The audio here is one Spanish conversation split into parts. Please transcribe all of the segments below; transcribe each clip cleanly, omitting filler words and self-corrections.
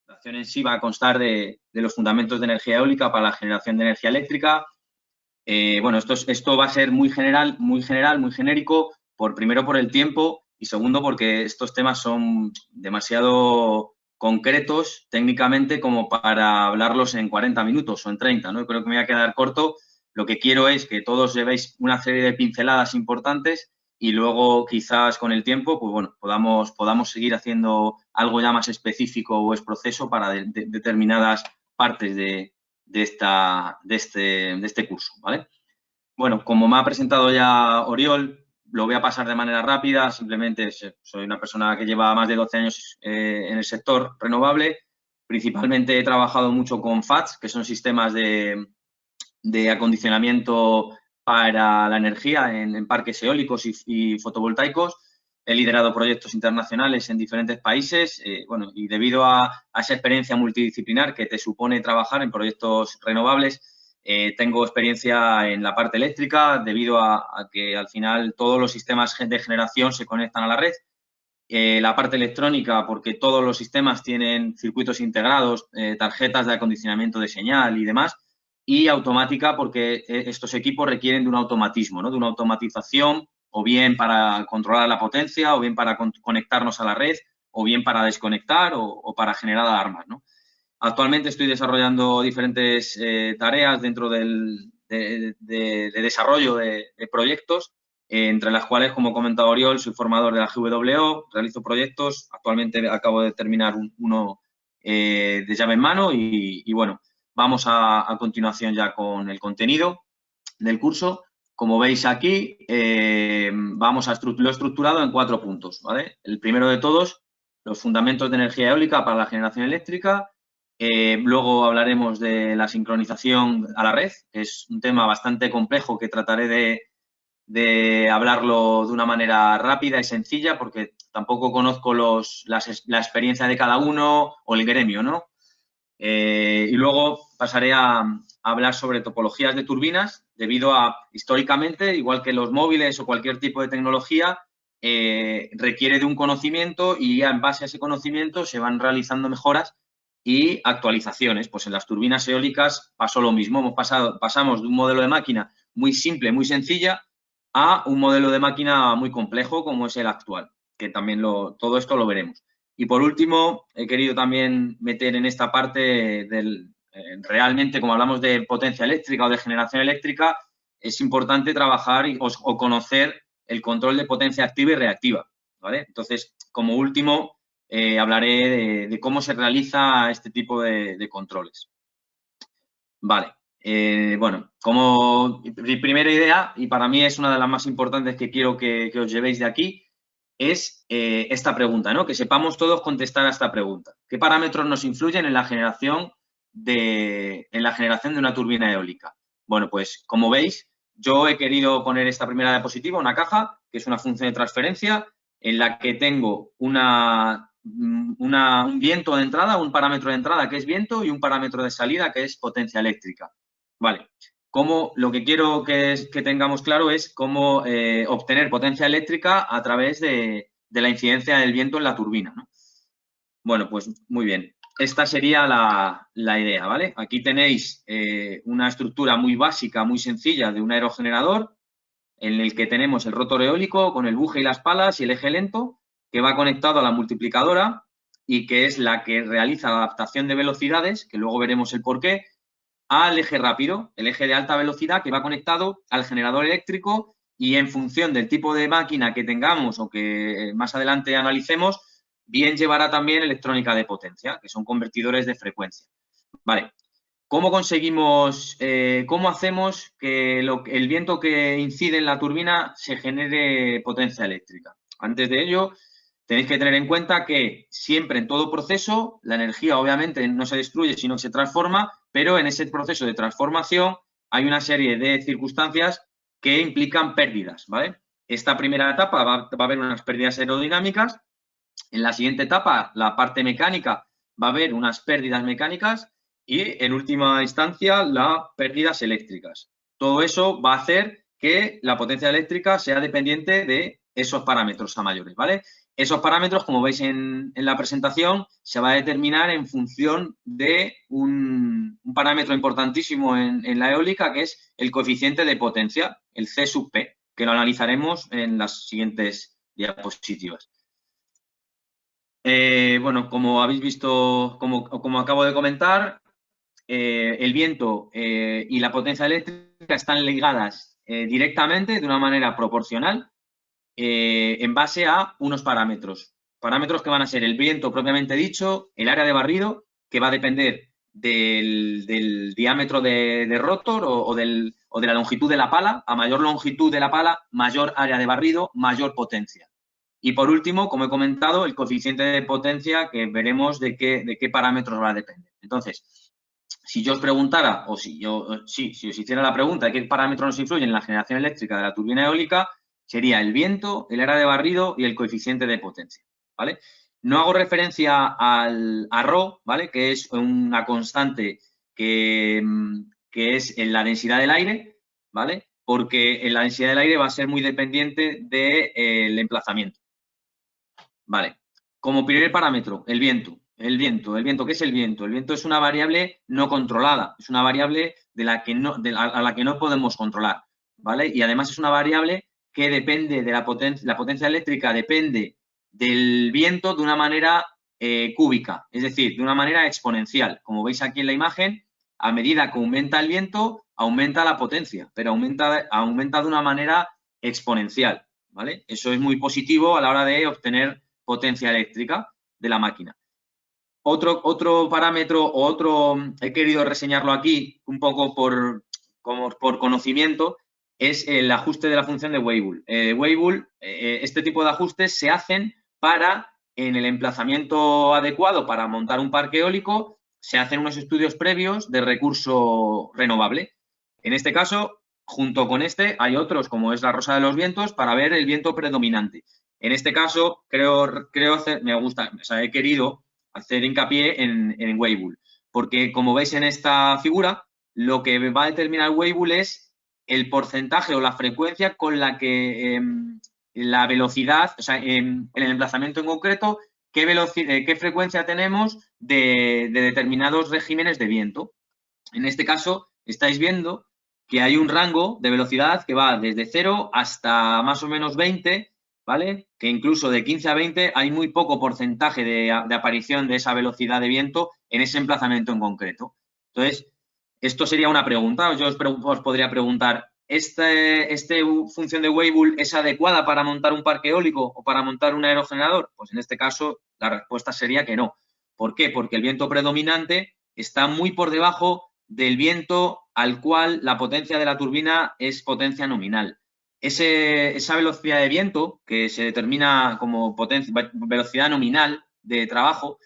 presentación en sí va a constar de los fundamentos de energía eólica para la generación de energía eléctrica. Bueno, esto va a ser muy general, muy genérico, primero por el tiempo y segundo porque estos temas son demasiado concretos técnicamente como para hablarlos en 40 minutos o en 30, ¿no? Creo que me voy a quedar corto. Lo que quiero es que todos llevéis una serie de pinceladas importantes y luego quizás con el tiempo, pues bueno, podamos seguir haciendo algo ya más específico o es proceso para determinadas partes de este curso, ¿vale? Bueno, como me ha presentado ya Oriol, lo voy a pasar de manera rápida. Simplemente soy una persona que lleva más de 12 años en el sector renovable. Principalmente he trabajado mucho con FATS, que son sistemas de acondicionamiento para la energía en parques eólicos y fotovoltaicos. He liderado proyectos internacionales en diferentes países, bueno, y debido a esa experiencia multidisciplinar que te supone trabajar en proyectos renovables, tengo experiencia en la parte eléctrica debido a que al final todos los sistemas de generación se conectan a la red. La parte electrónica, porque todos los sistemas tienen circuitos integrados, tarjetas de acondicionamiento de señal y demás. Y automática, porque estos equipos requieren de un automatismo, ¿no? De una automatización, o bien para controlar la potencia, o bien para conectarnos a la red, o bien para desconectar o para generar alarmas, ¿no? Actualmente estoy desarrollando diferentes tareas dentro de desarrollo de proyectos, entre las cuales, como ha comentado Oriol, soy formador de la GWO, realizo proyectos, actualmente acabo de terminar uno de llave en mano y bueno, vamos a continuación ya con el contenido del curso. Como veis aquí, lo he estructurado en 4 puntos, ¿vale? El primero de todos, los fundamentos de energía eólica para la generación eléctrica. Luego hablaremos de la sincronización a la red, que es un tema bastante complejo que trataré de hablarlo de una manera rápida y sencilla, porque tampoco conozco la experiencia de cada uno o el gremio, ¿no? Y luego pasaré a hablar sobre topologías de turbinas, debido a, históricamente, igual que los móviles o cualquier tipo de tecnología, requiere de un conocimiento y en base a ese conocimiento se van realizando mejoras y actualizaciones. Pues en las turbinas eólicas pasó lo mismo. Pasamos de un modelo de máquina muy simple, muy sencilla, a un modelo de máquina muy complejo como es el actual, que también todo esto lo veremos. Y por último, he querido también meter en esta parte realmente, como hablamos de potencia eléctrica o de generación eléctrica, es importante trabajar o conocer el control de potencia activa y reactiva, ¿vale? Entonces, como último, hablaré de cómo se realiza este tipo de controles. Vale. Bueno, como primera idea, y para mí es una de las más importantes que quiero que os llevéis de aquí, es esta pregunta, ¿no? Que sepamos todos contestar a esta pregunta. ¿Qué parámetros nos influyen en la generación de una turbina eólica? Bueno, pues como veis, yo he querido poner esta primera diapositiva, una caja, que es una función de transferencia, en la que tengo un viento de entrada, un parámetro de entrada que es viento y un parámetro de salida que es potencia eléctrica. Vale. Lo que quiero que tengamos claro es cómo obtener potencia eléctrica a través de la incidencia del viento en la turbina, ¿no? Bueno, pues muy bien. Esta sería la idea, ¿vale? Aquí tenéis una estructura muy básica, muy sencilla de un aerogenerador en el que tenemos el rotor eólico con el buje y las palas y el eje lento que va conectado a la multiplicadora y que es la que realiza la adaptación de velocidades, que luego veremos el porqué, al eje rápido, el eje de alta velocidad que va conectado al generador eléctrico y en función del tipo de máquina que tengamos o que más adelante analicemos, bien llevará también electrónica de potencia, que son convertidores de frecuencia. Vale. ¿Cómo conseguimos, cómo hacemos que el viento que incide en la turbina se genere potencia eléctrica? Antes de ello, tenéis que tener en cuenta que siempre en todo proceso la energía obviamente no se destruye, sino que se transforma, pero en ese proceso de transformación hay una serie de circunstancias que implican pérdidas, ¿vale? Esta primera etapa va a haber unas pérdidas aerodinámicas. En la siguiente etapa, la parte mecánica, va a haber unas pérdidas mecánicas y, en última instancia, las pérdidas eléctricas. Todo eso va a hacer que la potencia eléctrica sea dependiente de esos parámetros a mayores, ¿vale? Esos parámetros, como veis en la presentación, se va a determinar en función de un parámetro importantísimo en la eólica, que es el coeficiente de potencia, el C sub P, que lo analizaremos en las siguientes diapositivas. Bueno, como habéis visto, como acabo de comentar, el viento y la potencia eléctrica están ligadas directamente de una manera proporcional en base a unos parámetros. Parámetros que van a ser el viento propiamente dicho, el área de barrido, que va a depender del diámetro de rotor o de la longitud de la pala. A mayor longitud de la pala, mayor área de barrido, mayor potencia. Y por último, como he comentado, el coeficiente de potencia, que veremos de qué parámetros va a depender. Entonces, si yo os preguntara, o si os hiciera la pregunta de qué parámetros nos influyen en la generación eléctrica de la turbina eólica, sería el viento, el área de barrido y el coeficiente de potencia, ¿vale? No hago referencia a ρ, ¿vale? Que es una constante que es en la densidad del aire, ¿vale? Porque en la densidad del aire va a ser muy dependiente del emplazamiento. Vale. Como primer parámetro, el viento. ¿Qué es el viento? El viento es una variable no controlada, es una variable a la que no podemos controlar, ¿vale? Y además es una variable que depende de la potencia eléctrica depende del viento de una manera cúbica, es decir, de una manera exponencial. Como veis aquí en la imagen, a medida que aumenta el viento, aumenta la potencia, pero aumenta de una manera exponencial, ¿vale? Eso es muy positivo a la hora de obtener potencia eléctrica de la máquina. Otro parámetro he querido reseñarlo aquí un poco por conocimiento, es el ajuste de la función de Weibull. Este tipo de ajustes se hacen para, en el emplazamiento adecuado para montar un parque eólico, se hacen unos estudios previos de recurso renovable. En este caso, junto con este, hay otros, como es la rosa de los vientos, para ver el viento predominante. En este caso, he querido hacer hincapié en Weibull, porque como veis en esta figura, lo que va a determinar Weibull es el porcentaje o la frecuencia con la que la velocidad, o sea, en el emplazamiento en concreto, qué frecuencia tenemos de determinados regímenes de viento. En este caso, estáis viendo que hay un rango de velocidad que va desde 0 hasta más o menos 20, ¿vale? Que incluso de 15 a 20 hay muy poco porcentaje de aparición de esa velocidad de viento en ese emplazamiento en concreto. Entonces, esto sería una pregunta. Yo os podría preguntar, ¿esta función de Weibull es adecuada para montar un parque eólico o para montar un aerogenerador? Pues en este caso, la respuesta sería que no. ¿Por qué? Porque el viento predominante está muy por debajo del viento al cual la potencia de la turbina es potencia nominal. Esa velocidad de viento, que se determina como velocidad nominal de trabajo,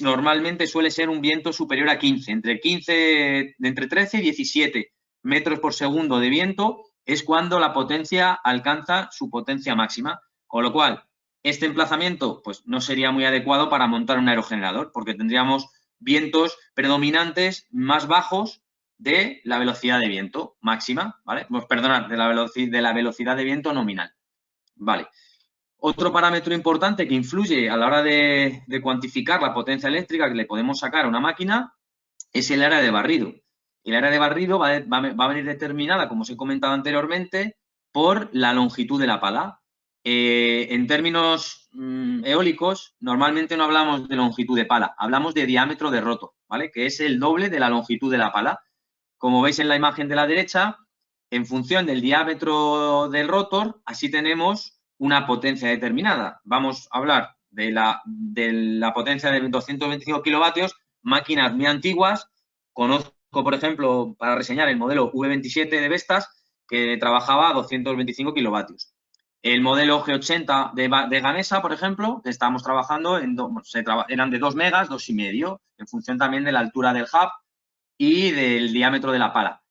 normalmente suele ser un viento superior a 15, entre 13 y 17 metros por segundo de viento es cuando la potencia alcanza su potencia máxima, con lo cual este emplazamiento pues, no sería muy adecuado para montar un aerogenerador, porque tendríamos vientos predominantes más bajos de la velocidad de viento máxima, ¿vale? Pues, perdonad, de la velocidad de viento nominal, ¿vale? Otro parámetro importante que influye a la hora de cuantificar la potencia eléctrica que le podemos sacar a una máquina es el área de barrido. El área de barrido va a venir determinada, como os he comentado anteriormente, por la longitud de la pala. En términos eólicos, normalmente no hablamos de longitud de pala, hablamos de diámetro de rotor, ¿vale? Que es el doble de la longitud de la pala. Como veis en la imagen de la derecha, en función del diámetro del rotor, así tenemos una potencia determinada. Vamos a hablar de la potencia de 225 kilovatios, máquinas muy antiguas. Conozco, por ejemplo, para reseñar el modelo V27 de Vestas, que trabajaba a 225 kilovatios. El modelo G80 de Gamesa, por ejemplo, que estábamos trabajando, eran de 2 megas, 2,5, en función también de la altura del hub y del diámetro de la pala.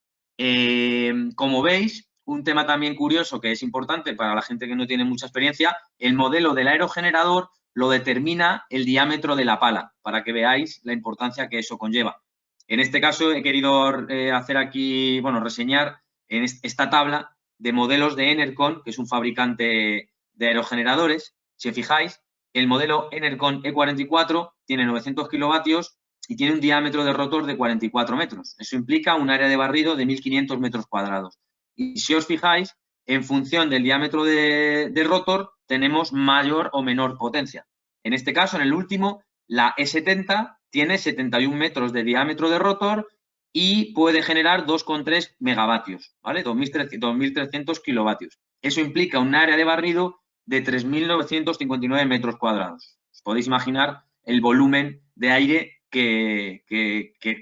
Como veis, un tema también curioso que es importante para la gente que no tiene mucha experiencia, el modelo del aerogenerador lo determina el diámetro de la pala, para que veáis la importancia que eso conlleva. En este caso he querido hacer aquí, reseñar en esta tabla de modelos de Enercon, que es un fabricante de aerogeneradores. Si os fijáis, el modelo Enercon E44 tiene 900 kilovatios y tiene un diámetro de rotor de 44 metros. Eso implica un área de barrido de 1.500 metros cuadrados. Y si os fijáis, en función del diámetro de rotor, tenemos mayor o menor potencia. En este caso, en el último, la E70 tiene 71 metros de diámetro de rotor y puede generar 2,3 megavatios, ¿vale? 2.300 kilovatios. Eso implica un área de barrido de 3.959 metros cuadrados. Os podéis imaginar el volumen de aire que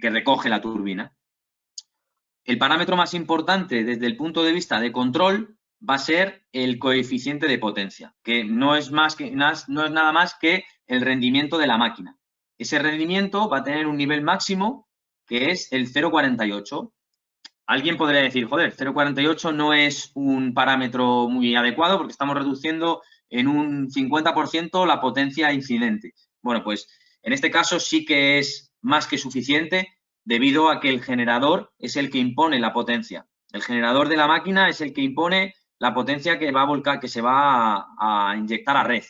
recoge la turbina. El parámetro más importante desde el punto de vista de control va a ser el coeficiente de potencia, que no es nada más que el rendimiento de la máquina. Ese rendimiento va a tener un nivel máximo que es el 0,48. Alguien podría decir, joder, 0,48 no es un parámetro muy adecuado porque estamos reduciendo en un 50% la potencia incidente. Bueno, pues en este caso sí que es más que suficiente debido a que el generador es el que impone la potencia. El generador de la máquina es el que impone la potencia que va a volcar, que se va a inyectar a red.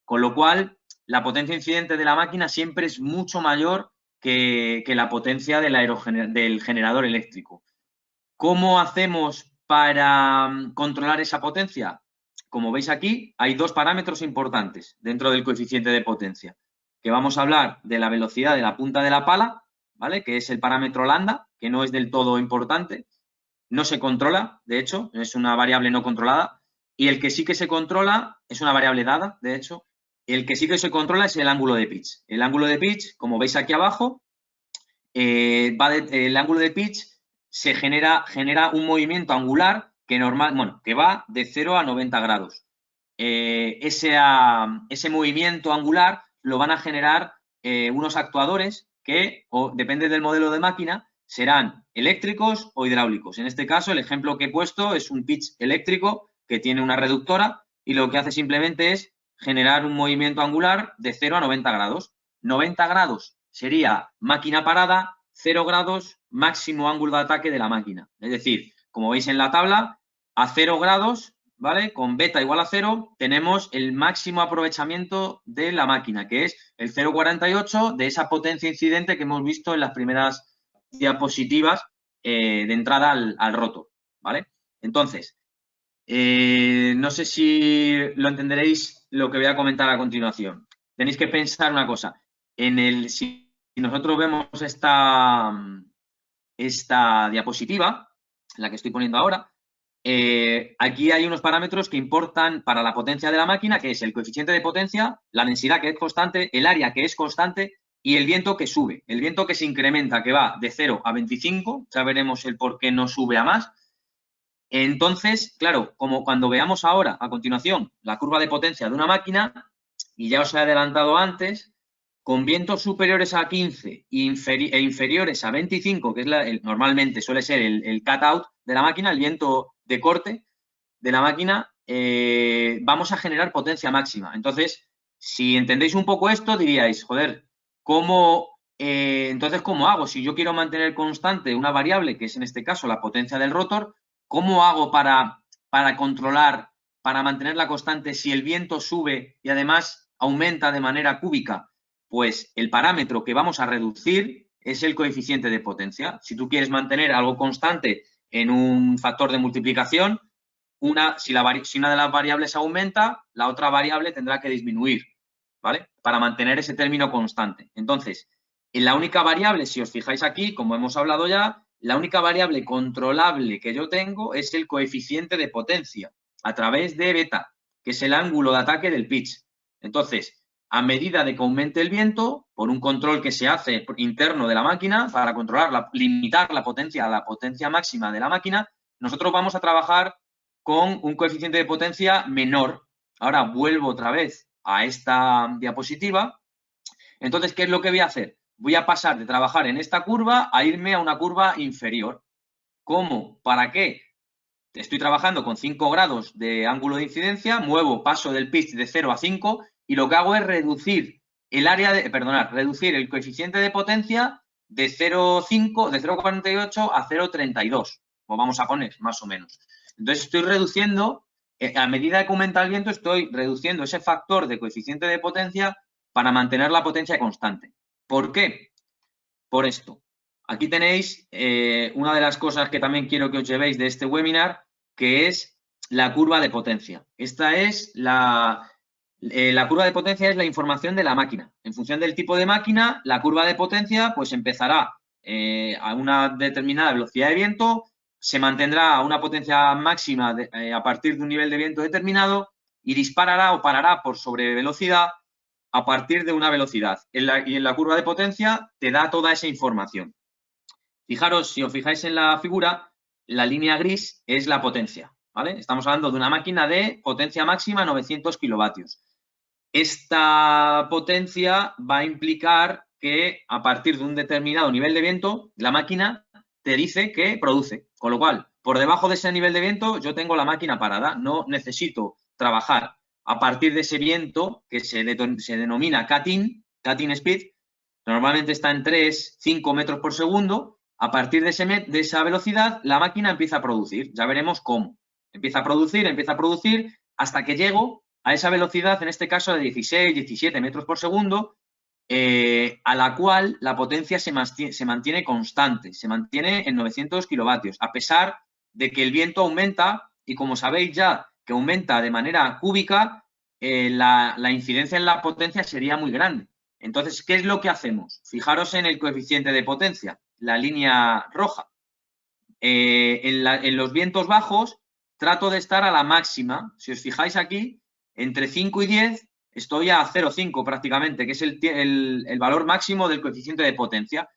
Con lo cual, la potencia incidente de la máquina siempre es mucho mayor que la potencia del generador eléctrico. ¿Cómo hacemos para controlar esa potencia? Como veis aquí, hay dos parámetros importantes dentro del coeficiente de potencia, que vamos a hablar de la velocidad de la punta de la pala, ¿vale? Que es el parámetro lambda, que no es del todo importante, no se controla, de hecho, es una variable no controlada, y el que sí que se controla es una variable dada, de hecho, el que sí que se controla es el ángulo de pitch. El ángulo de pitch, como veis aquí abajo, el ángulo de pitch se genera un movimiento angular que va de 0 a 90 grados. Ese movimiento angular lo van a generar unos actuadores que, depende del modelo de máquina, serán eléctricos o hidráulicos. En este caso, el ejemplo que he puesto es un pitch eléctrico que tiene una reductora y lo que hace simplemente es generar un movimiento angular de 0 a 90 grados. 90 grados sería máquina parada, 0 grados máximo ángulo de ataque de la máquina. Es decir, como veis en la tabla, a 0 grados, ¿vale? Con beta igual a 0, tenemos el máximo aprovechamiento de la máquina, que es el 0,48 de esa potencia incidente que hemos visto en las primeras diapositivas de entrada al rotor, ¿vale? Entonces, no sé si lo entenderéis lo que voy a comentar a continuación. Tenéis que pensar una cosa. Si nosotros vemos esta diapositiva, la que estoy poniendo ahora, aquí hay unos parámetros que importan para la potencia de la máquina, que es el coeficiente de potencia, la densidad que es constante, el área que es constante y el viento que sube. El viento que se incrementa, que va de 0 a 25, ya veremos el por qué no sube a más. Entonces, claro, como cuando veamos ahora, a continuación, la curva de potencia de una máquina, y ya os he adelantado antes, con vientos superiores a 15 e inferiores a 25, que es normalmente suele ser el cut-out de la máquina, el viento de corte de la máquina, vamos a generar potencia máxima. Entonces, si entendéis un poco esto, diríais, joder, entonces, ¿cómo hago? Si yo quiero mantener constante una variable, que es en este caso la potencia del rotor, ¿cómo hago para controlar, para mantenerla constante si el viento sube y además aumenta de manera cúbica? Pues el parámetro que vamos a reducir es el coeficiente de potencia. Si tú quieres mantener algo constante en un factor de multiplicación, si una de las variables aumenta, la otra variable tendrá que disminuir, ¿vale? Para mantener ese término constante. Entonces, en la única variable, si os fijáis aquí, como hemos hablado ya, la única variable controlable que yo tengo es el coeficiente de potencia a través de beta, que es el ángulo de ataque del pitch. Entonces, a medida de que aumente el viento, por un control que se hace interno de la máquina para limitar la potencia a la potencia máxima de la máquina, nosotros vamos a trabajar con un coeficiente de potencia menor. Ahora vuelvo otra vez a esta diapositiva. Entonces, ¿qué es lo que voy a hacer? Voy a pasar de trabajar en esta curva a irme a una curva inferior. ¿Cómo? ¿Para qué? Estoy trabajando con 5 grados de ángulo de incidencia, paso del pitch de 0 a 5 y lo que hago es reducir reducir el coeficiente de potencia de 0,48 a 0,32, como vamos a poner, más o menos. Entonces, estoy reduciendo A medida que aumenta el viento, estoy reduciendo ese factor de coeficiente de potencia para mantener la potencia constante. ¿Por qué? Por esto. Aquí tenéis una de las cosas que también quiero que os llevéis de este webinar, que es la curva de potencia. Esta es la curva de potencia, es la información de la máquina. En función del tipo de máquina, la curva de potencia pues empezará a una determinada velocidad de viento, se mantendrá a una potencia máxima a partir de un nivel de viento determinado y disparará o parará por sobrevelocidad a partir de una velocidad. Y en la curva de potencia te da toda esa información. Fijaros, si os fijáis en la figura, la línea gris es la potencia, ¿vale? Estamos hablando de una máquina de potencia máxima 900 kilovatios. Esta potencia va a implicar que a partir de un determinado nivel de viento, la máquina te dice que produce. Con lo cual, por debajo de ese nivel de viento, yo tengo la máquina parada. No necesito trabajar a partir de ese viento que se denomina cutting speed. Normalmente está en 3-5 metros por segundo. A partir de esa velocidad, la máquina empieza a producir. Ya veremos cómo. Empieza a producir hasta que llego a esa velocidad, en este caso de 16, 17 metros por segundo, a la cual la potencia se mantiene constante, se mantiene en 900 kilovatios, a pesar de que el viento aumenta y como sabéis ya que aumenta de manera cúbica, la incidencia en la potencia sería muy grande. Entonces, ¿qué es lo que hacemos? Fijaros en el coeficiente de potencia, la línea roja. En los vientos bajos trato de estar a la máxima. Si os fijáis aquí, entre 5 y 10 estoy a 0,5 prácticamente, que es el valor máximo del coeficiente de potencia.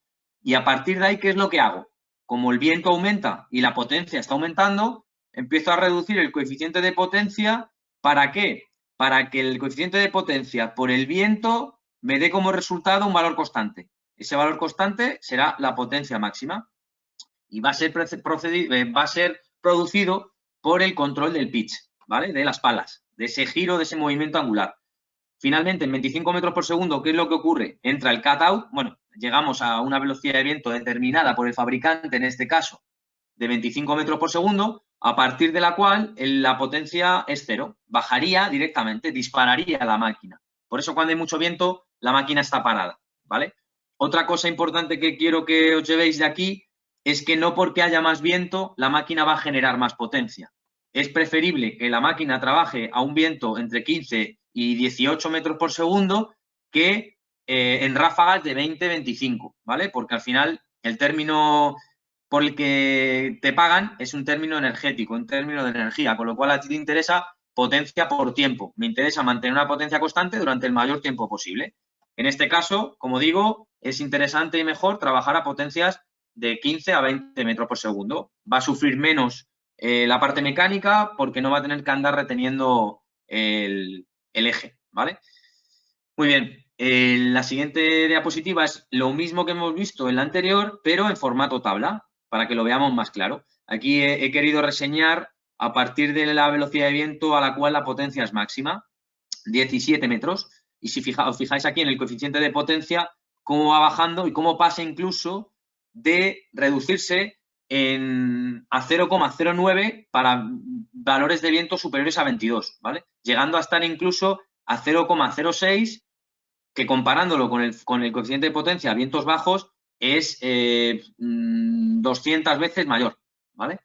Y a partir de ahí, ¿qué es lo que hago? Como el viento aumenta y la potencia está aumentando, empiezo a reducir el coeficiente de potencia. ¿Para qué? Para que el coeficiente de potencia por el viento me dé como resultado un valor constante. Ese valor constante será la potencia máxima y va a ser producido por el control del pitch, ¿vale? De las palas, de ese giro, de ese movimiento angular. Finalmente, en 25 metros por segundo, ¿qué es lo que ocurre? Entra el cut-out, bueno, llegamos a una velocidad de viento determinada por el fabricante, en este caso, de 25 metros por segundo, a partir de la cual la potencia es cero. Bajaría directamente, dispararía la máquina. Por eso, cuando hay mucho viento, la máquina está parada, ¿vale? Otra cosa importante que quiero que os llevéis de aquí es que no porque haya más viento, la máquina va a generar más potencia. Es preferible que la máquina trabaje a un viento entre 15 y 18 metros por segundo que en ráfagas de 20-25, ¿vale? Porque al final el término por el que te pagan es un término energético, un término de energía, con lo cual a ti te interesa potencia por tiempo. Me interesa mantener una potencia constante durante el mayor tiempo posible. En este caso, como digo, es interesante y mejor trabajar a potencias de 15 a 20 metros por segundo. Va a sufrir menos la parte mecánica porque no va a tener que andar reteniendo el eje, ¿vale? Muy bien. La siguiente diapositiva es lo mismo que hemos visto en la anterior, pero en formato tabla, para que lo veamos más claro. Aquí he querido reseñar a partir de la velocidad de viento a la cual la potencia es máxima, 17 metros. Y si os fijáis aquí en el coeficiente de potencia, cómo va bajando y cómo pasa incluso de reducirse a 0,09 para valores de viento superiores a 22, ¿vale? Llegando a estar incluso a 0,06, que comparándolo con el coeficiente de potencia a vientos bajos es 200 veces mayor, ¿vale?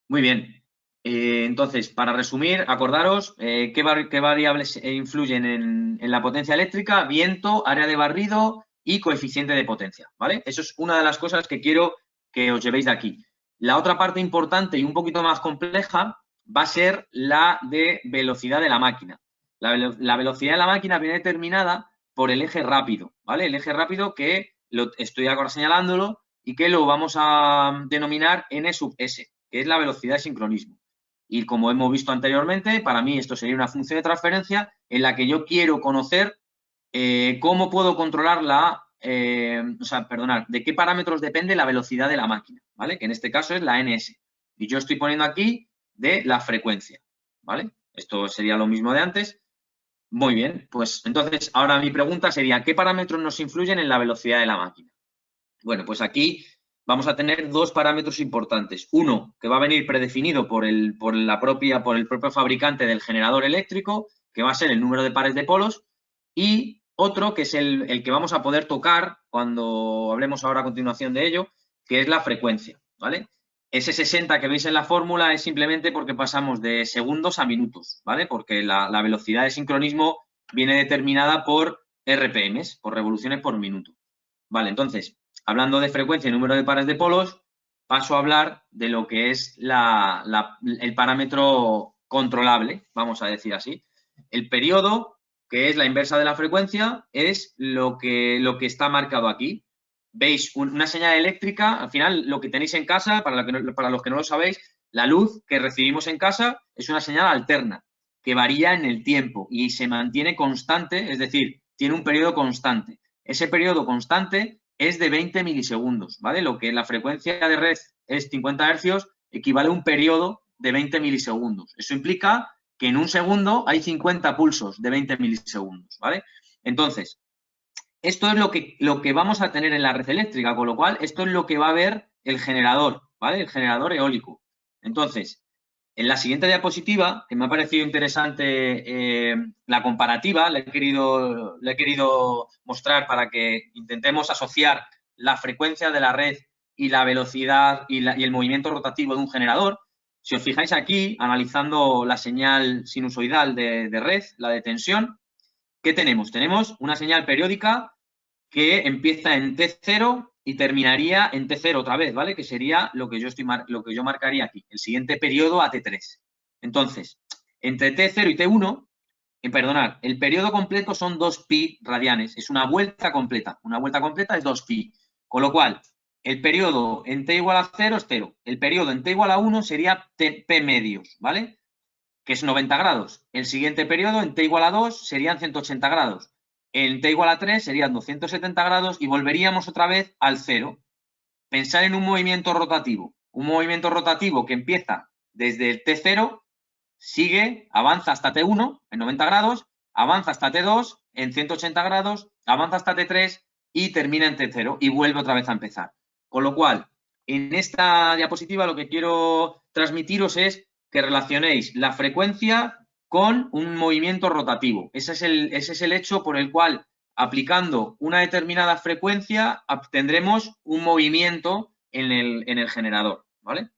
Muy bien. Entonces, para resumir, acordaros qué variables influyen en la potencia eléctrica: viento, área de barrido y coeficiente de potencia, ¿vale? Eso es una de las cosas que quiero que os llevéis de aquí. La otra parte importante y un poquito más compleja va a ser la de velocidad de la máquina. La velocidad de la máquina viene determinada por el eje rápido, ¿vale? El eje rápido que estoy ahora señalándolo y que lo vamos a denominar N sub S, que es la velocidad de sincronismo. Y como hemos visto anteriormente, para mí esto sería una función de transferencia en la que yo quiero conocer cómo puedo controlar de qué parámetros depende la velocidad de la máquina, ¿vale? Que en este caso es la NS. Y yo estoy poniendo aquí de la frecuencia, ¿vale? Esto sería lo mismo de antes. Muy bien, pues entonces ahora mi pregunta sería, ¿qué parámetros nos influyen en la velocidad de la máquina? Bueno, pues aquí vamos a tener dos parámetros importantes. Uno, que va a venir predefinido por el propio fabricante del generador eléctrico, que va a ser el número de pares de polos, y otro, que es el que vamos a poder tocar cuando hablemos ahora a continuación de ello, que es la frecuencia, ¿vale? Ese 60 que veis en la fórmula es simplemente porque pasamos de segundos a minutos, ¿vale? Porque la velocidad de sincronismo viene determinada por RPMs, por revoluciones por minuto. Vale, entonces, hablando de frecuencia y número de pares de polos, paso a hablar de lo que es el parámetro controlable, vamos a decir así. El periodo, que es la inversa de la frecuencia, es lo que está marcado aquí. Veis una señal eléctrica, al final lo que tenéis en casa, para los que no lo sabéis, la luz que recibimos en casa es una señal alterna, que varía en el tiempo y se mantiene constante, es decir, tiene un periodo constante. Ese periodo constante es de 20 milisegundos, ¿vale? Lo que la frecuencia de red es 50 hercios, equivale a un periodo de 20 milisegundos. Eso implica que en un segundo hay 50 pulsos de 20 milisegundos, ¿vale? Entonces, esto es lo que vamos a tener en la red eléctrica, con lo cual esto es lo que va a ver el generador, ¿vale? El generador eólico. Entonces, en la siguiente diapositiva, que me ha parecido interesante la comparativa, le he querido mostrar para que intentemos asociar la frecuencia de la red y la velocidad y el movimiento rotativo de un generador. Si os fijáis aquí, analizando la señal sinusoidal de red, la de tensión, ¿qué tenemos? Tenemos una señal periódica que empieza en T0 y terminaría en T0 otra vez, ¿vale? Que sería lo que yo marcaría aquí, el siguiente periodo a T3. Entonces, entre T0 y T1, perdonad, el periodo completo son 2pi radianes, es una vuelta completa. Una vuelta completa es 2pi. Con lo cual, el periodo en T igual a 0 es 0. El periodo en T igual a 1 sería P medios, ¿vale? Que es 90 grados. El siguiente periodo en T igual a 2 serían 180 grados. En T igual a 3 serían 270 grados y volveríamos otra vez al 0. Pensar en un movimiento rotativo. Un movimiento rotativo que empieza desde el T0, sigue, avanza hasta T1 en 90 grados, avanza hasta T2 en 180 grados, avanza hasta T3 y termina en T0 y vuelve otra vez a empezar. Con lo cual, en esta diapositiva lo que quiero transmitiros es que relacionéis la frecuencia con un movimiento rotativo. Ese es el hecho por el cual, aplicando una determinada frecuencia, obtendremos un movimiento en el generador, ¿vale?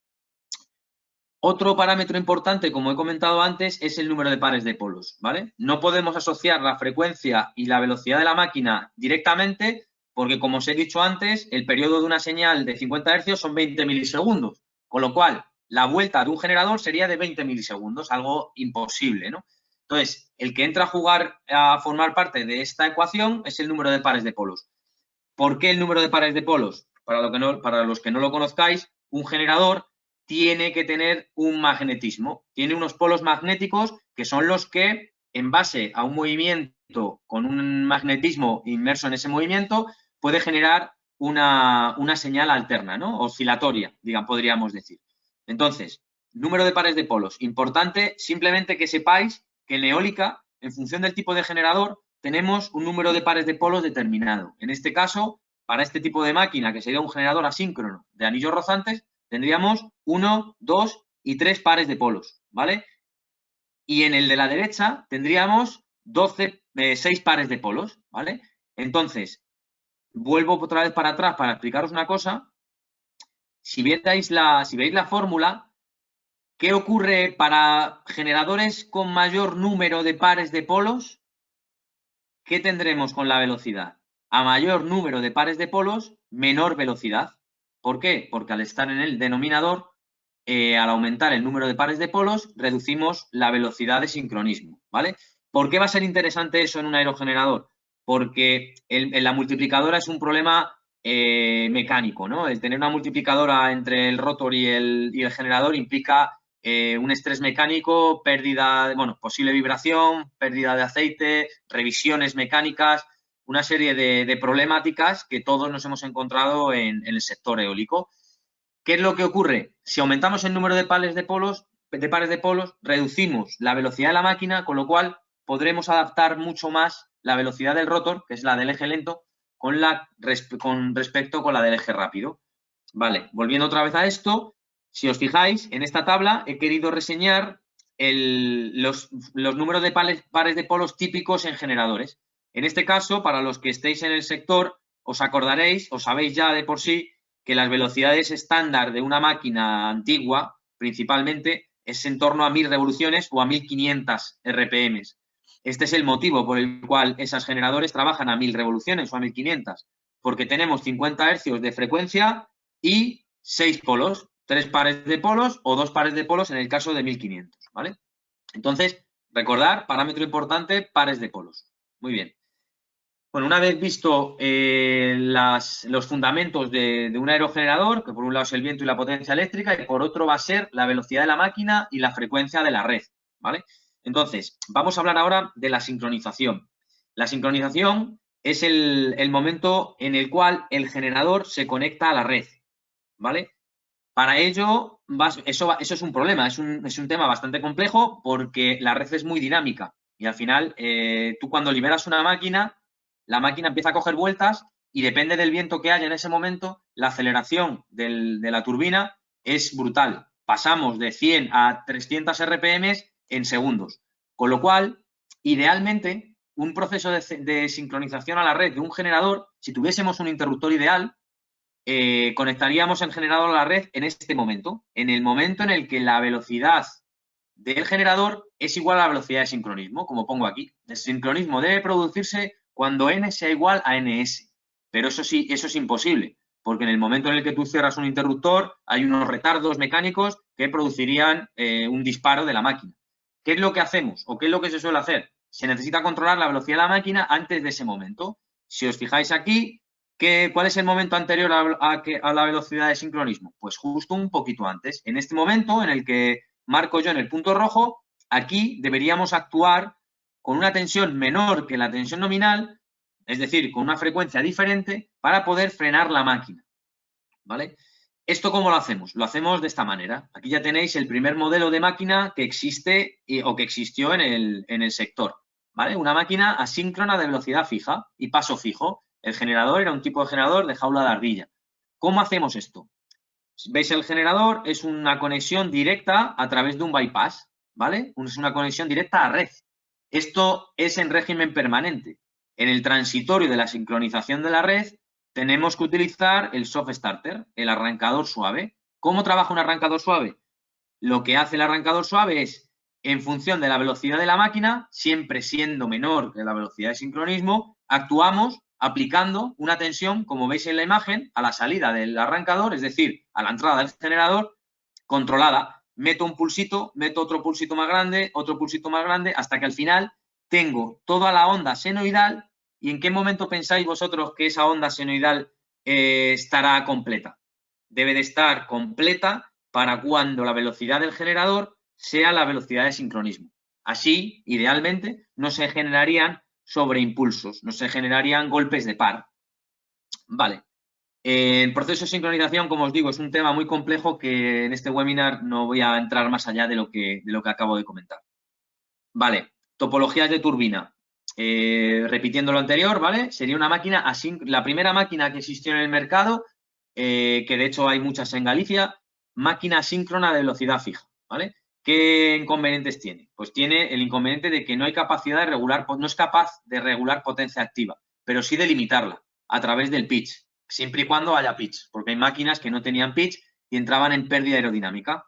Otro parámetro importante, como he comentado antes, es el número de pares de polos, ¿vale? No podemos asociar la frecuencia y la velocidad de la máquina directamente porque, como os he dicho antes, el periodo de una señal de 50 hercios son 20 milisegundos, con lo cual la vuelta de un generador sería de 20 milisegundos, algo imposible, ¿no? Entonces, el que entra a formar parte de esta ecuación es el número de pares de polos. ¿Por qué el número de pares de polos? Para los que no lo conozcáis, un generador tiene que tener un magnetismo, tiene unos polos magnéticos que son los que, en base a un movimiento con un magnetismo inmerso en ese movimiento, puede generar una señal alterna, ¿no? Oscilatoria, podríamos decir. Entonces, número de pares de polos. Importante simplemente que sepáis que en eólica, en función del tipo de generador, tenemos un número de pares de polos determinado. En este caso, para este tipo de máquina, que sería un generador asíncrono de anillos rozantes, tendríamos 1, 2 y 3 pares de polos, ¿vale? Y en el de la derecha tendríamos 6 pares de polos, ¿vale? Entonces, vuelvo otra vez para atrás para explicaros una cosa. Si veis la fórmula, ¿qué ocurre para generadores con mayor número de pares de polos? ¿Qué tendremos con la velocidad? A mayor número de pares de polos, menor velocidad. ¿Por qué? Porque al estar en el denominador, al aumentar el número de pares de polos, reducimos la velocidad de sincronismo, ¿vale? ¿Por qué va a ser interesante eso en un aerogenerador? Porque en la multiplicadora es un problema mecánico, ¿no? El tener una multiplicadora entre el rotor y el generador implica un estrés mecánico, posible vibración, pérdida de aceite, revisiones mecánicas, una serie de problemáticas que todos nos hemos encontrado en el sector eólico. ¿Qué es lo que ocurre? Si aumentamos el número de pares de polos, reducimos la velocidad de la máquina, con lo cual podremos adaptar mucho más la velocidad del rotor, que es la del eje lento, con respecto con la del eje rápido. Vale, volviendo otra vez a esto, si os fijáis, en esta tabla he querido reseñar los números de pares de polos típicos en generadores. En este caso, para los que estéis en el sector, os acordaréis, o sabéis ya de por sí, que las velocidades estándar de una máquina antigua, principalmente, es en torno a 1000 revoluciones o a 1500 RPM. Este es el motivo por el cual esos generadores trabajan a 1000 revoluciones o a 1500, porque tenemos 50 hercios de frecuencia y 6 polos, 3 pares de polos o 2 pares de polos en el caso de 1500, ¿vale? Entonces, recordar, parámetro importante, pares de polos. Muy bien. Bueno, una vez visto los fundamentos de un aerogenerador, que por un lado es el viento y la potencia eléctrica, y por otro va a ser la velocidad de la máquina y la frecuencia de la red, ¿vale? Entonces, vamos a hablar ahora de la sincronización. La sincronización es el momento en el cual el generador se conecta a la red, ¿vale? Para ello, eso es un problema, es un tema bastante complejo porque la red es muy dinámica y al final tú cuando liberas una máquina, la máquina empieza a coger vueltas y depende del viento que haya en ese momento, la aceleración de la turbina es brutal. Pasamos de 100 a 300 RPM en segundos. Con lo cual, idealmente, un proceso de sincronización a la red de un generador, si tuviésemos un interruptor ideal, conectaríamos el generador a la red en este momento, en el momento en el que la velocidad del generador es igual a la velocidad de sincronismo, como pongo aquí. El sincronismo debe producirse cuando n sea igual a ns, pero eso sí, eso es imposible, porque en el momento en el que tú cierras un interruptor hay unos retardos mecánicos que producirían un disparo de la máquina. ¿Qué es lo que hacemos o qué es lo que se suele hacer? Se necesita controlar la velocidad de la máquina antes de ese momento. Si os fijáis aquí, ¿cuál es el momento anterior a la velocidad de sincronismo? Pues justo un poquito antes. En este momento en el que marco yo en el punto rojo, aquí deberíamos actuar con una tensión menor que la tensión nominal, es decir, con una frecuencia diferente para poder frenar la máquina, ¿vale? ¿Esto cómo lo hacemos? Lo hacemos de esta manera. Aquí ya tenéis el primer modelo de máquina que existe o que existió en el sector, ¿vale? Una máquina asíncrona de velocidad fija y paso fijo. El generador era un tipo de generador de jaula de ardilla. ¿Cómo hacemos esto? ¿Veis el generador? Es una conexión directa a través de un bypass, ¿vale? Es una conexión directa a red. Esto es en régimen permanente. En el transitorio de la sincronización de la red tenemos que utilizar el soft starter, el arrancador suave. ¿Cómo trabaja un arrancador suave? Lo que hace el arrancador suave es, en función de la velocidad de la máquina, siempre siendo menor que la velocidad de sincronismo, actuamos aplicando una tensión, como veis en la imagen, a la salida del arrancador, es decir, a la entrada del generador, controlada. Meto un pulsito, meto otro pulsito más grande, hasta que al final tengo toda la onda senoidal. ¿Y en qué momento pensáis vosotros que esa onda senoidal estará completa? Debe de estar completa para cuando la velocidad del generador sea la velocidad de sincronismo. Así, idealmente, no se generarían sobreimpulsos, no se generarían golpes de par. Vale. El proceso de sincronización, como os digo, es un tema muy complejo que en este webinar no voy a entrar más allá de lo que acabo de comentar. Vale, topologías de turbina. Repitiendo lo anterior, ¿vale? Sería una máquina la primera máquina que existió en el mercado, que de hecho hay muchas en Galicia, máquina asíncrona de velocidad fija, ¿vale? ¿Qué inconvenientes tiene? Pues tiene el inconveniente de que no hay capacidad de regular, no es capaz de regular potencia activa, pero sí de limitarla a través del pitch, siempre y cuando haya pitch, porque hay máquinas que no tenían pitch y entraban en pérdida aerodinámica.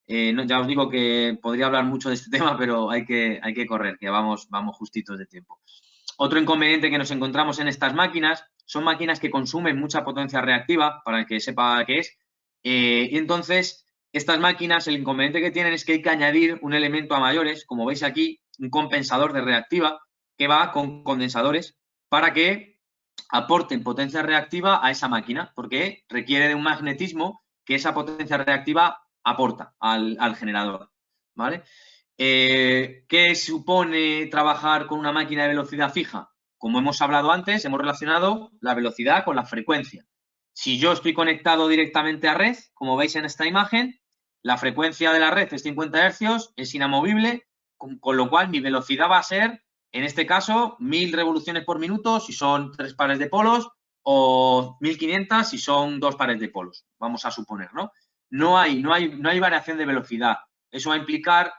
Ya os digo que podría hablar mucho de este tema, pero hay que correr, que vamos justitos de tiempo. Otro inconveniente que nos encontramos en estas máquinas son máquinas que consumen mucha potencia reactiva, para el que sepa qué es, y entonces estas máquinas, el inconveniente que tienen es que hay que añadir un elemento a mayores, como veis aquí, un compensador de reactiva que va con condensadores para que aporten potencia reactiva a esa máquina, porque requiere de un magnetismo que esa potencia reactiva aporta al generador, ¿vale? ¿Qué supone trabajar con una máquina de velocidad fija? Como hemos hablado antes, hemos relacionado la velocidad con la frecuencia. Si yo estoy conectado directamente a red, como veis en esta imagen, la frecuencia de la red es 50 Hz, es inamovible, con lo cual mi velocidad va a ser, en este caso, 1000 revoluciones por minuto, si son 3 pares de polos, o 1500 si son 2 pares de polos, vamos a suponer, ¿no? No hay variación de velocidad. Eso va a implicar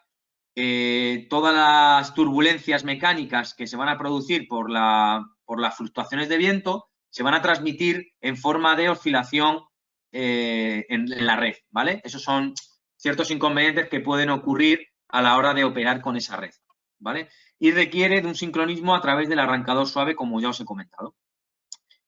todas las turbulencias mecánicas que se van a producir por las fluctuaciones de viento se van a transmitir en forma de oscilación en la red, ¿vale? Esos son ciertos inconvenientes que pueden ocurrir a la hora de operar con esa red, ¿vale? Y requiere de un sincronismo a través del arrancador suave, como ya os he comentado.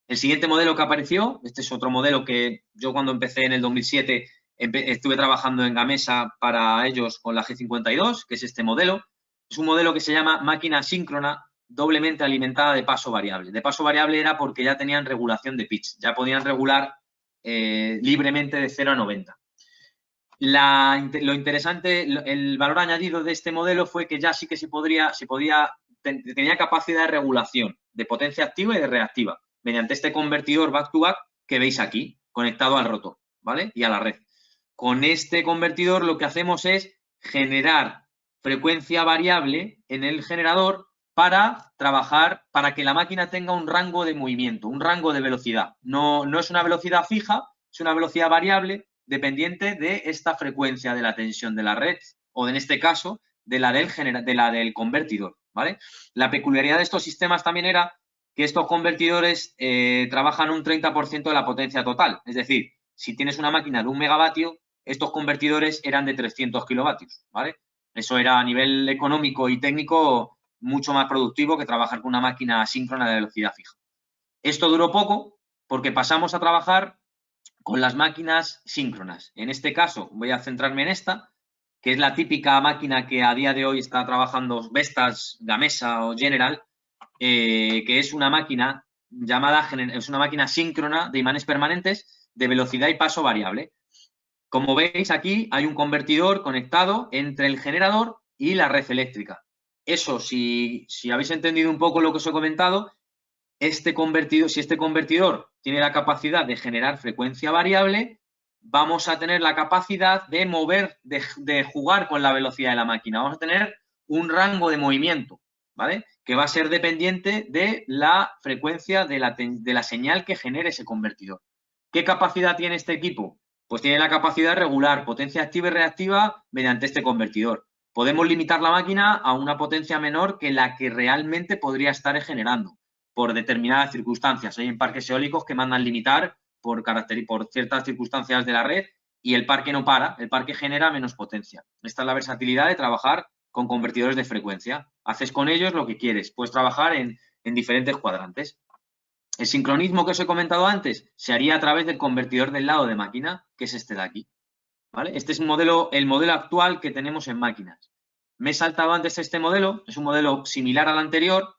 El siguiente modelo que apareció, este es otro modelo que yo cuando empecé en el 2007 estuve trabajando en Gamesa para ellos con la G52, que es este modelo. Es un modelo que se llama máquina síncrona doblemente alimentada de paso variable. De paso variable era porque ya tenían regulación de pitch, ya podían regular libremente de 0 a 90. Lo interesante, el valor añadido de este modelo fue que ya sí que tenía capacidad de regulación de potencia activa y de reactiva mediante este convertidor back-to-back que veis aquí, conectado al rotor, ¿vale? Y a la red. Con este convertidor lo que hacemos es generar frecuencia variable en el generador para trabajar, para que la máquina tenga un rango de movimiento, un rango de velocidad. No es una velocidad fija, es una velocidad variable dependiente de esta frecuencia de la tensión de la red o, en este caso, de la del convertidor, ¿vale? La peculiaridad de estos sistemas también era que estos convertidores trabajan un 30% de la potencia total. Es decir, si tienes una máquina de 1 megavatio, estos convertidores eran de 300 kilovatios, ¿vale? Eso era a nivel económico y técnico mucho más productivo que trabajar con una máquina síncrona de velocidad fija. Esto duró poco porque pasamos a trabajar con las máquinas síncronas. En este caso voy a centrarme en esta, que es la típica máquina que a día de hoy está trabajando Vestas, Gamesa o General, que es una máquina es una máquina síncrona de imanes permanentes de velocidad y paso variable. Como veis aquí hay un convertidor conectado entre el generador y la red eléctrica. Eso, si habéis entendido un poco lo que os he comentado, si este convertidor tiene la capacidad de generar frecuencia variable, vamos a tener la capacidad de mover, de jugar con la velocidad de la máquina. Vamos a tener un rango de movimiento, ¿vale? Que va a ser dependiente de la frecuencia de la señal que genere ese convertidor. ¿Qué capacidad tiene este equipo? Pues tiene la capacidad de regular potencia activa y reactiva mediante este convertidor. Podemos limitar la máquina a una potencia menor que la que realmente podría estar generando por determinadas circunstancias. Hay en parques eólicos que mandan limitar por ciertas circunstancias de la red y el parque no para, el parque genera menos potencia. Esta es la versatilidad de trabajar con convertidores de frecuencia. Haces con ellos lo que quieres. Puedes trabajar en diferentes cuadrantes. El sincronismo que os he comentado antes se haría a través del convertidor del lado de máquina, que es este de aquí, ¿vale? Este es el modelo actual que tenemos en máquinas. Me he saltado antes este modelo, es un modelo similar al anterior,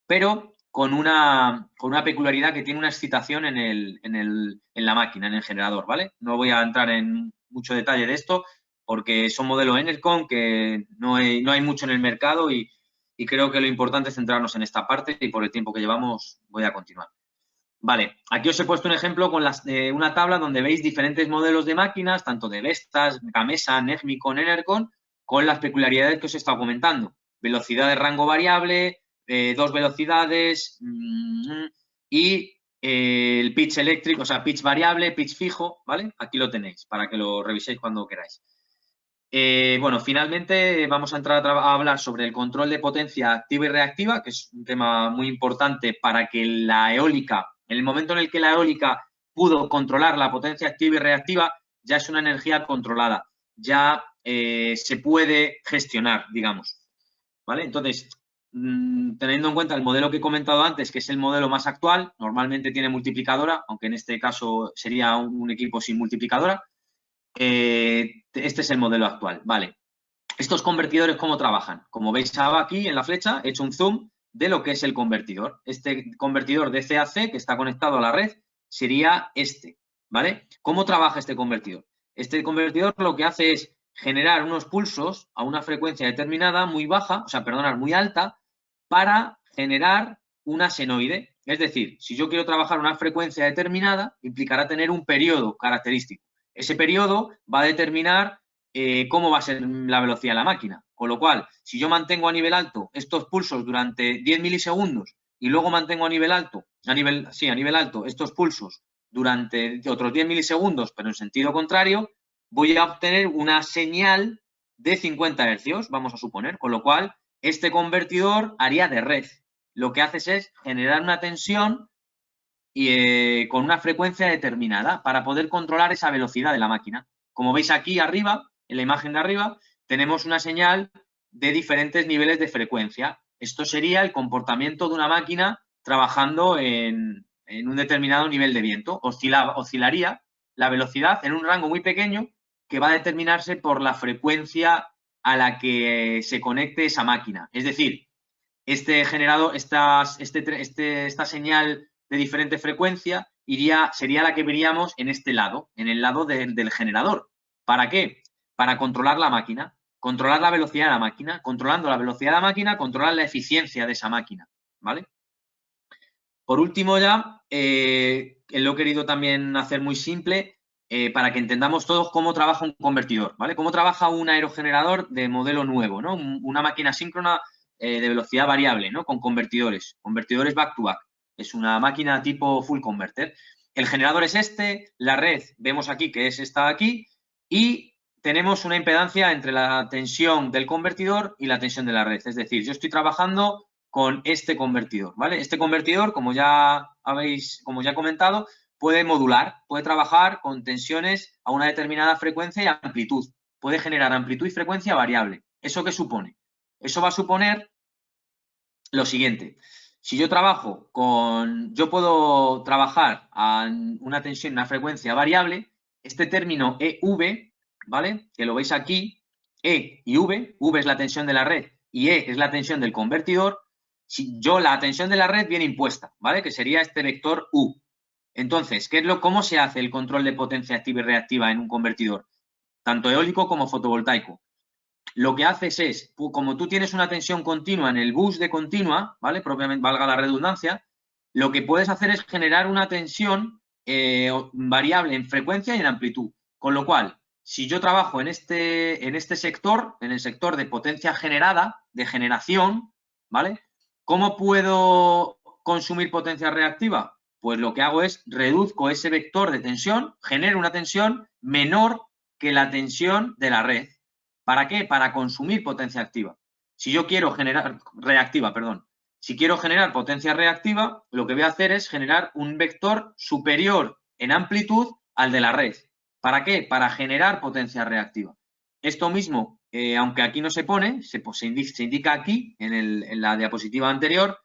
pero con una peculiaridad que tiene una excitación en la máquina, en el generador, ¿vale? No voy a entrar en mucho detalle de esto porque son modelos Enercon que no hay mucho en el mercado y creo que lo importante es centrarnos en esta parte y por el tiempo que llevamos voy a continuar. Vale, aquí os he puesto un ejemplo con una tabla donde veis diferentes modelos de máquinas, tanto de Vestas, Gamesa, Negmicon, Enercon, con las peculiaridades que os he estado comentando. Velocidad de rango variable, 2 velocidades y el pitch eléctrico, o sea, pitch variable, pitch fijo, ¿vale? Aquí lo tenéis para que lo reviséis cuando queráis. Bueno, finalmente vamos a entrar a hablar sobre el control de potencia activa y reactiva, que es un tema muy importante para que la eólica, en el momento en el que la eólica pudo controlar la potencia activa y reactiva, ya es una energía controlada, ya se puede gestionar, digamos, ¿vale? Entonces, teniendo en cuenta el modelo que he comentado antes, que es el modelo más actual, normalmente tiene multiplicadora, aunque en este caso sería un equipo sin multiplicadora. Este es el modelo actual, ¿vale? Estos convertidores, ¿cómo trabajan? Como veis aquí en la flecha, he hecho un zoom de lo que es el convertidor. Este convertidor de CAC que está conectado a la red sería este, ¿vale? ¿Cómo trabaja este convertidor? Este convertidor lo que hace es generar unos pulsos a una frecuencia determinada muy baja, o sea, perdonad, muy alta, para generar una senoide. Es decir, si yo quiero trabajar una frecuencia determinada, implicará tener un periodo característico. Ese periodo va a determinar cómo va a ser la velocidad de la máquina. Con lo cual, si yo mantengo a nivel alto estos pulsos durante 10 milisegundos y luego mantengo a nivel alto estos pulsos durante otros 10 milisegundos, pero en sentido contrario, voy a obtener una señal de 50 hercios, vamos a suponer, con lo cual este convertidor haría de red. Lo que haces es generar una tensión y, con una frecuencia determinada para poder controlar esa velocidad de la máquina. Como veis aquí arriba, en la imagen de arriba, tenemos una señal de diferentes niveles de frecuencia. Esto sería el comportamiento de una máquina trabajando en un determinado nivel de viento. Oscilaría la velocidad en un rango muy pequeño que va a determinarse por la frecuencia a la que se conecte esa máquina. Es decir, este generador, esta señal de diferente frecuencia sería la que veríamos en este lado, en el lado del generador. ¿Para qué? Para controlar la máquina, controlar la velocidad de la máquina. Controlando la velocidad de la máquina, controlar la eficiencia de esa máquina, ¿vale? Por último ya, lo he querido también hacer muy simple para que entendamos todos cómo trabaja un convertidor, ¿vale? Cómo trabaja un aerogenerador de modelo nuevo, ¿no? Una máquina síncrona de velocidad variable, ¿no? Con convertidores back-to-back. Es una máquina tipo full converter. El generador es este, la red vemos aquí que es esta de aquí y tenemos una impedancia entre la tensión del convertidor y la tensión de la red. Es decir, yo estoy trabajando con este convertidor, ¿vale? Este convertidor, como ya he comentado, puede modular, puede trabajar con tensiones a una determinada frecuencia y amplitud. Puede generar amplitud y frecuencia variable. ¿Eso qué supone? Eso va a suponer lo siguiente. Si yo yo puedo trabajar a una tensión, una frecuencia variable, este término EV, ¿vale? Que lo veis aquí, E y V es la tensión de la red y E es la tensión del convertidor. Si la tensión de la red viene impuesta, ¿vale? Que sería este vector U. Entonces, ¿cómo se hace el control de potencia activa y reactiva en un convertidor? Tanto eólico como fotovoltaico. Lo que haces es, como tú tienes una tensión continua en el bus de continua, ¿vale? Propiamente, valga la redundancia, lo que puedes hacer es generar una tensión variable en frecuencia y en amplitud. Con lo cual, si yo trabajo en este sector, en el sector de potencia generada, de generación, ¿vale? ¿Cómo puedo consumir potencia reactiva? Pues lo que hago es reduzco ese vector de tensión, genero una tensión menor que la tensión de la red. ¿Para qué? Para consumir potencia activa. Si yo quiero generar reactiva, perdón. Si quiero generar potencia reactiva, lo que voy a hacer es generar un vector superior en amplitud al de la red. ¿Para qué? Para generar potencia reactiva. Esto mismo, aunque aquí no se pone, se indica aquí, en la diapositiva anterior,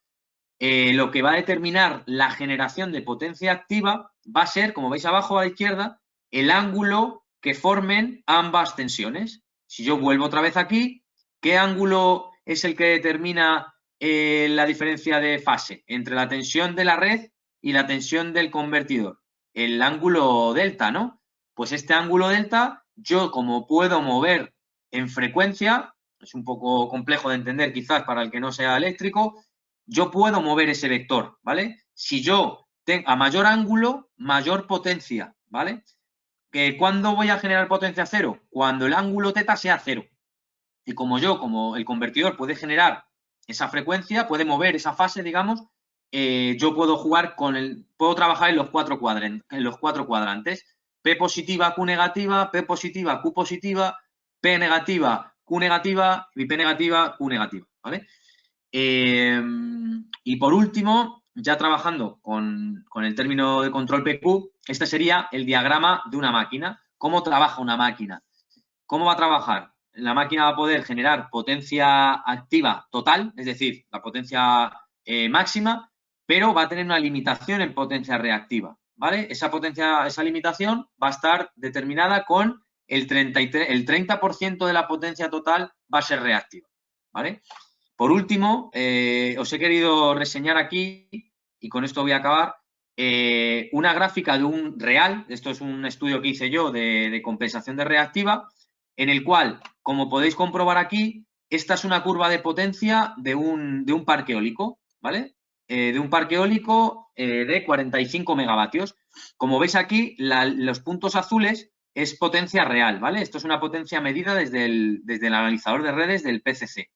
lo que va a determinar la generación de potencia activa va a ser, como veis abajo a la izquierda, el ángulo que formen ambas tensiones. Si yo vuelvo otra vez aquí, ¿qué ángulo es el que determina la diferencia de fase entre la tensión de la red y la tensión del convertidor? El ángulo delta, ¿no? Pues este ángulo delta, yo como puedo mover en frecuencia, es un poco complejo de entender quizás para el que no sea eléctrico, yo puedo mover ese vector, ¿vale? Si yo tengo a mayor ángulo, mayor potencia, ¿vale? ¿Cuándo voy a generar potencia cero? Cuando el ángulo θ sea cero. Y como el convertidor puede generar esa frecuencia, puede mover esa fase, digamos, yo puedo puedo trabajar en los cuatro cuadrantes. P positiva, Q negativa, P positiva, Q positiva, P negativa, Q negativa y P negativa, Q negativa, ¿vale? Y por último, ya trabajando con el término de control PQ, este sería el diagrama de una máquina. ¿Cómo trabaja una máquina? ¿Cómo va a trabajar? La máquina va a poder generar potencia activa total, es decir, la potencia máxima, pero va a tener una limitación en potencia reactiva, ¿vale? Esa limitación va a estar determinada con el 30% de la potencia total va a ser reactiva, ¿vale? Por último, os he querido reseñar aquí, y con esto voy a acabar, una gráfica de un real, esto es un estudio que hice yo de compensación de reactiva, en el cual, como podéis comprobar aquí, esta es una curva de potencia de un parque eólico, ¿vale? De un parque eólico de 45 megavatios. Como veis aquí, los puntos azules es potencia real, ¿vale? Esto es una potencia medida desde el analizador de redes del PCC.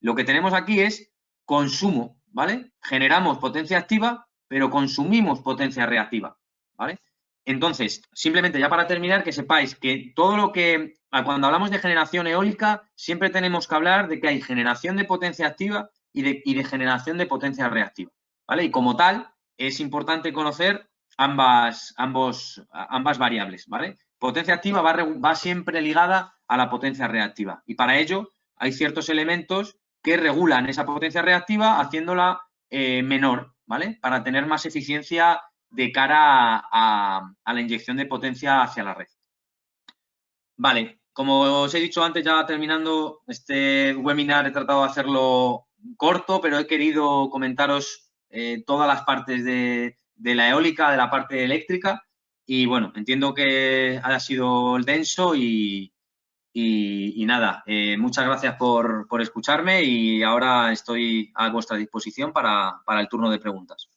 Lo que tenemos aquí es consumo ¿vale? Generamos potencia activa, pero consumimos potencia reactiva, ¿vale? Entonces, simplemente ya para terminar, que sepáis que todo lo que, cuando hablamos de generación eólica, siempre tenemos que hablar de que hay generación de potencia activa y de generación de potencia reactiva, ¿vale? Y como tal, es importante conocer ambas variables, ¿vale? Potencia activa va siempre ligada a la potencia reactiva y para ello hay ciertos elementos que regulan esa potencia reactiva haciéndola menor, ¿vale? Para tener más eficiencia de cara a la inyección de potencia hacia la red. Vale, como os he dicho antes, ya terminando este webinar, he tratado de hacerlo corto, pero he querido comentaros todas las partes de la eólica, de la parte eléctrica, y bueno, entiendo que ha sido el denso y nada, muchas gracias por escucharme y ahora estoy a vuestra disposición para el turno de preguntas.